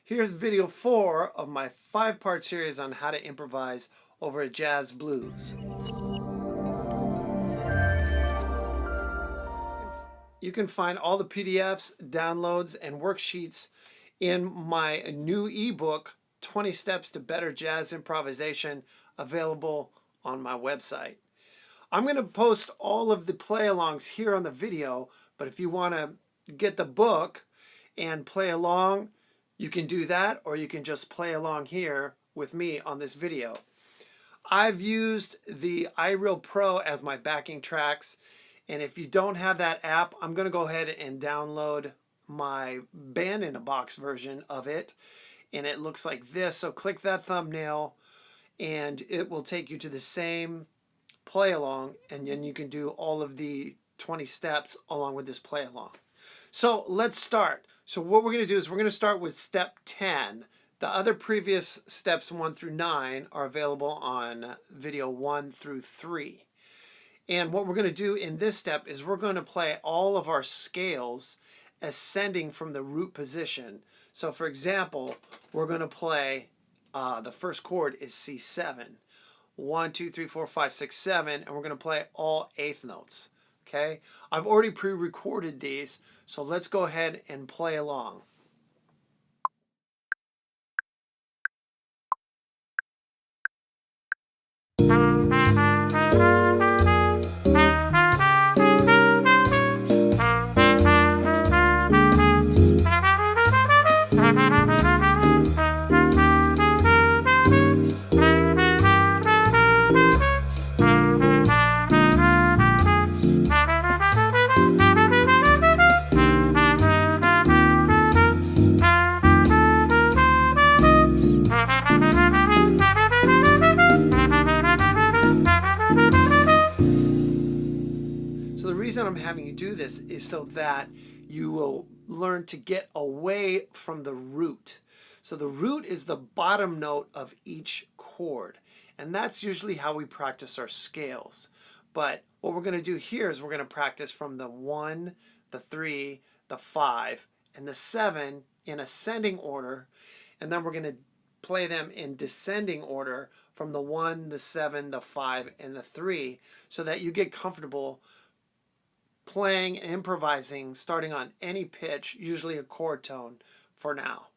Here's video 4 of my 5-part series on how to improvise over a jazz blues. You can find all the PDFs, downloads, and worksheets in my new ebook, 20 Steps to Better Jazz Improvisation, available on my website. I'm going to post all of the play-alongs here on the video, but if you want to get the book and play along, you can do that, or you can just play along here with me on this video. I've used the iReal Pro as my backing tracks, and if you don't have that app, I'm going to go ahead and download my band-in-a-box version of it, and it looks like this. So click that thumbnail, and it will take you to the same play along, and then you can do all of the 20 steps along with this play along. So let's start. So what we're going to do is we're going to start with step 10. The other previous steps 1 through 9 are available on video 1 through 3. And what we're going to do in this step is we're going to play all of our scales ascending from the root position. So for example, we're going to play, the first chord is C7. 1, 2, 3, 4, 5, 6, 7, and we're going to play all eighth notes. Okay, I've already pre-recorded these, so let's go ahead and play along. So the reason I'm having you do this is so that you will learn to get away from the root. So the root is the bottom note of each chord, and that's usually how we practice our scales. But what we're going to do here is we're going to practice from the 1, the 3, the 5, and the 7 in ascending order, and then we're going to play them in descending order from the 1, the 7, the 5, and the 3, so that you get comfortable playing and improvising starting on any pitch, usually a chord tone for now.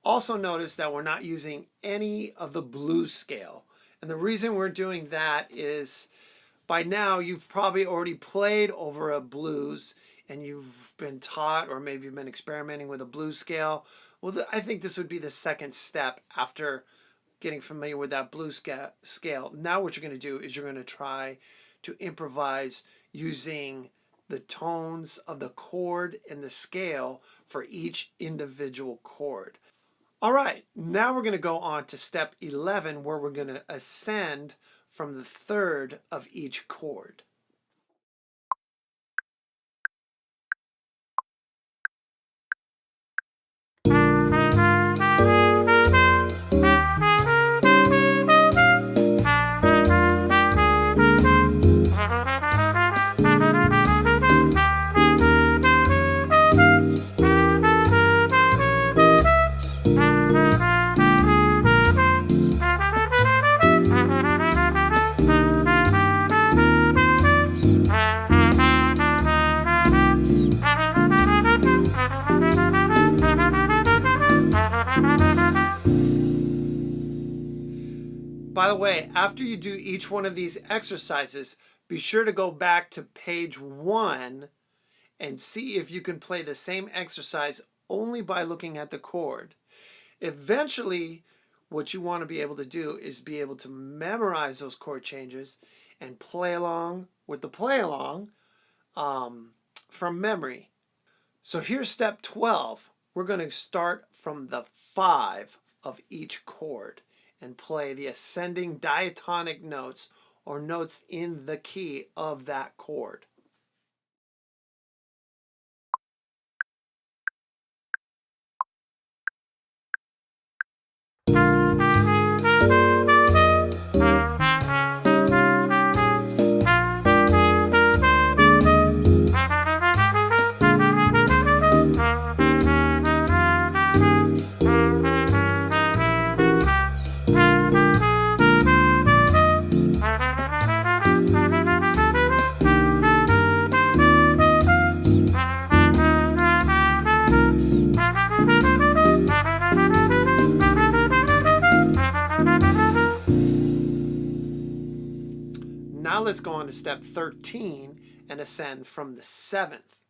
Also notice that we're not using any of the blues scale. And the reason we're doing that is by now you've probably already played over a blues and you've been taught, or maybe you've been experimenting with a blues scale. Well, I think this would be the second step after getting familiar with that blues scale. Now what you're going to do is you're going to try to improvise using the tones of the chord and the scale for each individual chord. All right, now we're going to go on to step 11, where we're going to ascend from the third of each chord. By the way, after you do each one of these exercises, be sure to go back to page 1 and see if you can play the same exercise only by looking at the chord. Eventually, what you want to be able to do is be able to memorize those chord changes and play along with the play along from memory. So here's step 12. We're going to start from the 5 of each chord and play the ascending diatonic notes, or notes in the key of that chord. let's go on to step 13 and ascend from the 7th.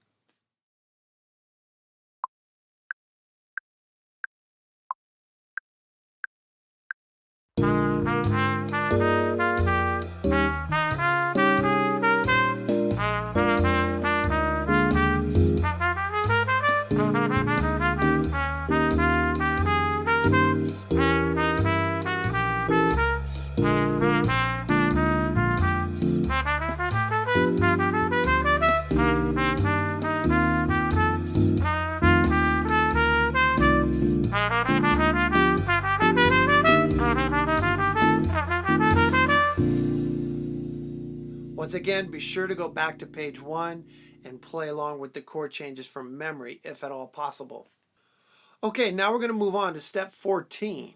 Once again, be sure to go back to page 1 and play along with the chord changes from memory, if at all possible. Okay, now we're going to move on to step 14.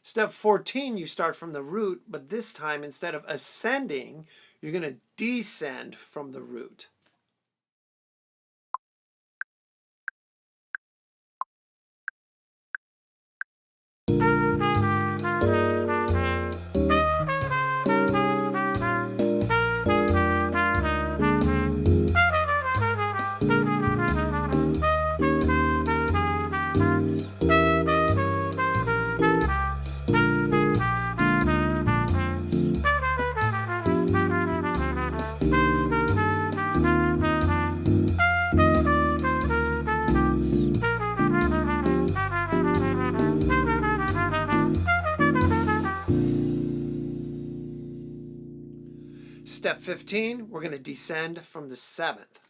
Step 14, you start from the root, but this time, instead of ascending, you're going to descend from the root. Step 15, we're going to descend from the 7th.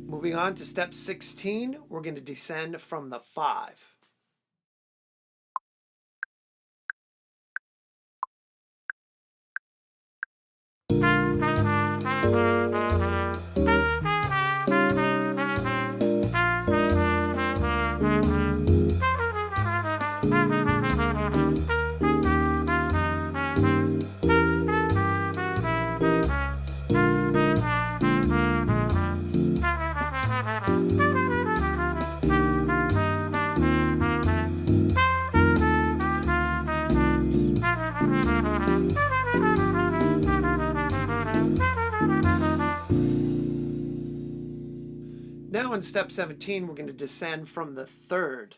Moving on to step 16, we're going to descend from the 5. Now in step 17, we're going to descend from the 3rd.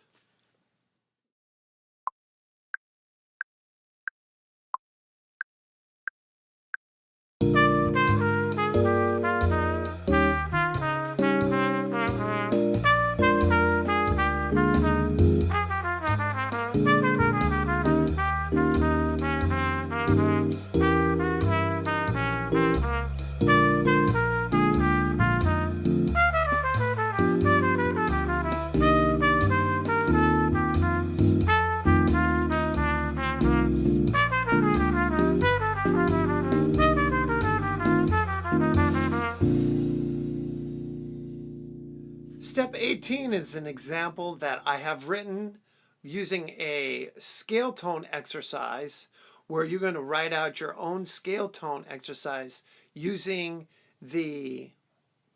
Step 18 is an example that I have written using a scale tone exercise where you're going to write out your own scale tone exercise using the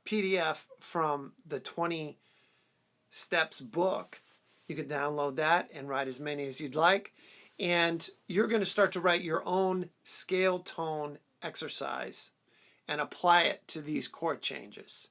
PDF from the 20 Steps book. You can download that and write as many as you'd like. And you're going to start to write your own scale tone exercise and apply it to these chord changes.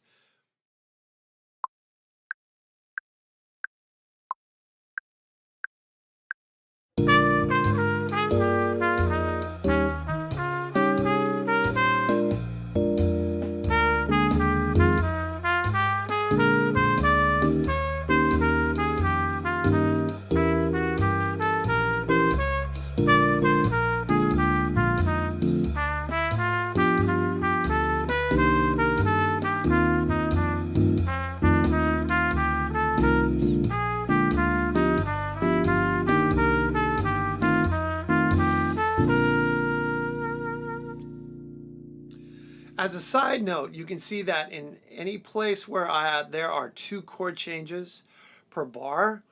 As a side note, you can see that in any place where there are 2 chord changes per bar,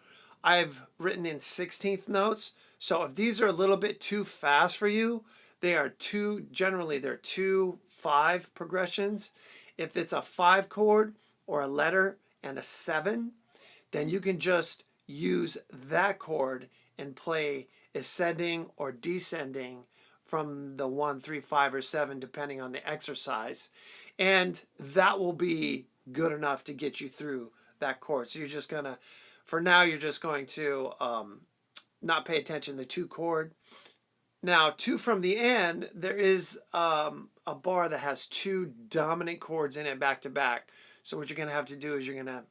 I've written in 16th notes. So if these are a little bit too fast for you, generally they're 2-5 progressions. If it's a 5 chord or a letter and a 7, then you can just use that chord and play ascending or descending from the 1, 3, 5, or 7, depending on the exercise. And that will be good enough to get you through that chord. So you're just going to, for now, you're just going to not pay attention to the 2 chord. Now, 2 from the end, there is a bar that has 2 dominant chords in it back to back. So what you're going to have to do is you're going to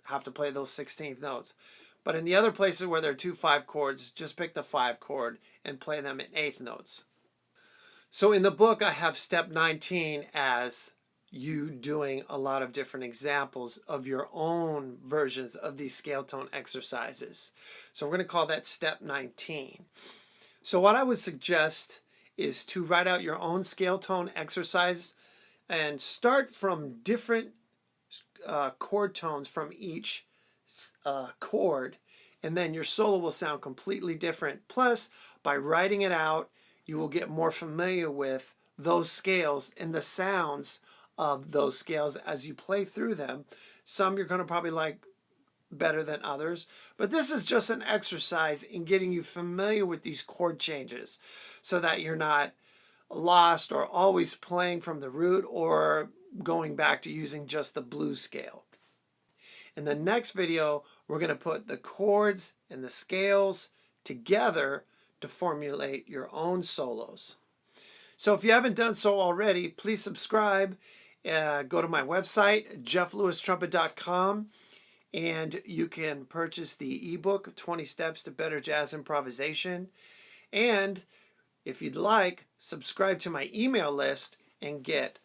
have to play those 16th notes. But in the other places where there are 2 5 chords, just pick the 5 chord and play them in 8th notes. So in the book, I have step 19 as you doing a lot of different examples of your own versions of these scale tone exercises. So we're going to call that step 19. So what I would suggest is to write out your own scale tone exercise and start from different chord tones from each chord, and then your solo will sound completely different. Plus, by writing it out, you will get more familiar with those scales and the sounds of those scales as you play through them. Some you're going to probably like better than others, but this is just an exercise in getting you familiar with these chord changes so that you're not lost or always playing from the root or going back to using just the blues scale. In the next video, we're going to put the chords and the scales together to formulate your own solos. So if you haven't done so already, please subscribe. Go to my website, jefflewistrumpet.com, and you can purchase the ebook, 20 Steps to Better Jazz Improvisation. And if you'd like, subscribe to my email list and get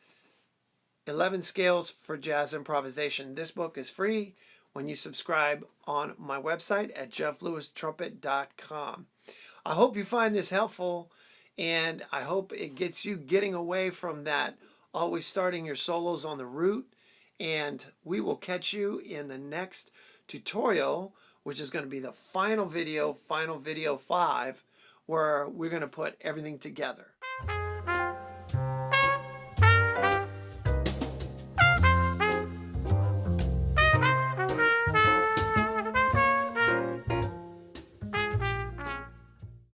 11 Scales for Jazz Improvisation. This book is free when you subscribe on my website at jefflewistrumpet.com. I hope you find this helpful, and I hope it gets you getting away from that always starting your solos on the root. And we will catch you in the next tutorial, which is going to be the final video 5, where we're going to put everything together.